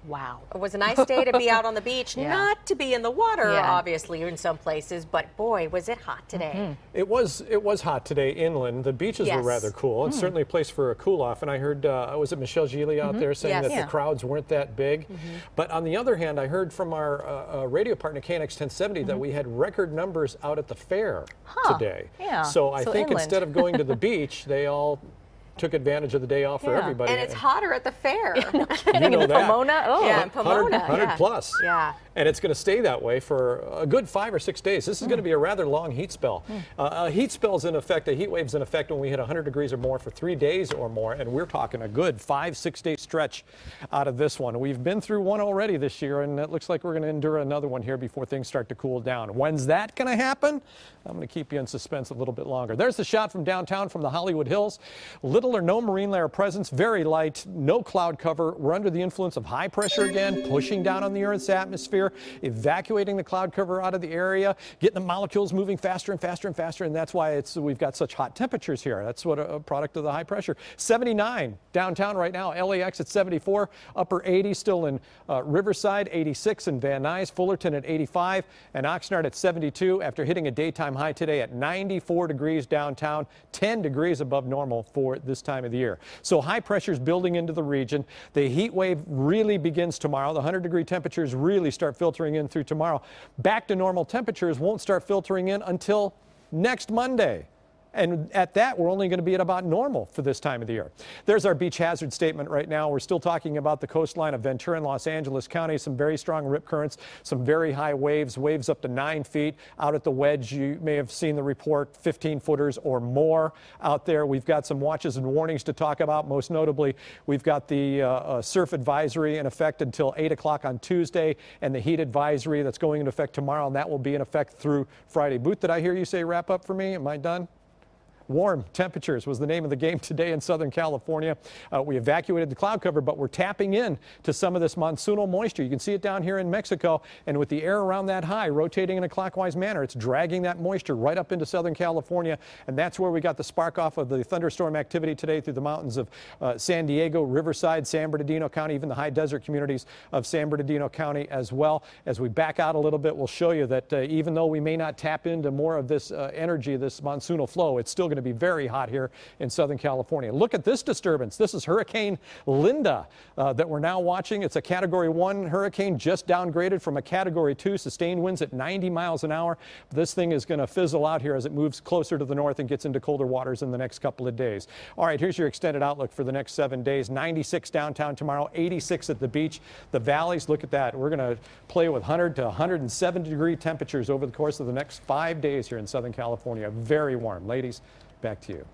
Wow. It was a nice day to be out on the beach, Yeah. not to be in the water, Yeah. obviously, in some places, but boy, was it hot today. It was hot today inland. The beaches were Yes. rather cool. It's certainly a place for a cool off. And I heard, was it Michelle Gili out there saying Yes. that Yeah. the crowds weren't that big? But on the other hand, I heard from our radio partner KNX 1070 that we had record numbers out at the fair today. Yeah. So I So think inland. instead of going to the beach, they all took advantage of the day off for Yeah. everybody. And it's hotter at the fair. You In know the that. Pomona? Oh. Yeah, in Pomona. 100 yeah. plus. Yeah. And it's going to stay that way for a good 5 or 6 days. This is going to be a rather long heat spell. A heat spell's in effect, a heat wave's in effect when we hit 100 degrees or more for 3 days or more, and we're talking a good 5-6 day stretch out of this one. We've been through one already this year, and it looks like we're going to endure another one here before things start to cool down. When's that going to happen? I'm going to keep you in suspense a little bit longer. There's the shot from downtown from the Hollywood Hills. Little or no marine layer presence, very light, no cloud cover. We're under the influence of high pressure again, pushing down on the Earth's atmosphere, evacuating the cloud cover out of the area, getting the molecules moving faster and faster and faster, and that's why we've got such hot temperatures here. That's what a product of the high pressure. 79 downtown right now, LAX at 74, upper 80 still in Riverside, 86 in Van Nuys, Fullerton at 85, and Oxnard at 72 after hitting a daytime high today at 94 degrees downtown, 10 degrees above normal for this time of the year. So high pressure is building into the region. The heat wave really begins tomorrow. The 100-degree temperatures really start filtering in through tomorrow. Back to normal temperatures won't start filtering in until next Monday. And at that, we're only going to be at about normal for this time of the year. There's our beach hazard statement right now. We're still talking about the coastline of Ventura and Los Angeles County. Some very strong rip currents, some very high waves up to 9 feet. Out at the wedge, you may have seen the report, 15 footers or more out there. We've got some watches and warnings to talk about. Most notably, we've got the surf advisory in effect until 8 o'clock on Tuesday, and the heat advisory that's going into effect tomorrow, and that will be in effect through Friday. Booth, did I hear you say wrap up for me? Am I done? Warm temperatures was the name of the game today in Southern California. We evacuated the cloud cover, but we're tapping in to some of this monsoonal moisture. You can see it down here in Mexico, and with the air around that high rotating in a clockwise manner, it's dragging that moisture right up into Southern California, and that's where we got the spark off of the thunderstorm activity today through the mountains of San Diego, Riverside, San Bernardino County, even the high desert communities of San Bernardino County as well. As we back out a little bit, we'll show you that even though we may not tap into more of this energy, this monsoonal flow, it's still going to be very hot here in Southern California. Look at this disturbance. This is Hurricane Linda that we're now watching. It's a Category 1 hurricane, just downgraded from a Category 2, sustained winds at 90 miles an hour. This thing is going to fizzle out here as it moves closer to the north and gets into colder waters in the next couple of days. All right, here's your extended outlook for the next 7 days. 96 downtown tomorrow, 86 at the beach. The valleys, look at that. We're going to play with 100 to 170 degree temperatures over the course of the next 5 days here in Southern California. Very warm. Ladies, back to you.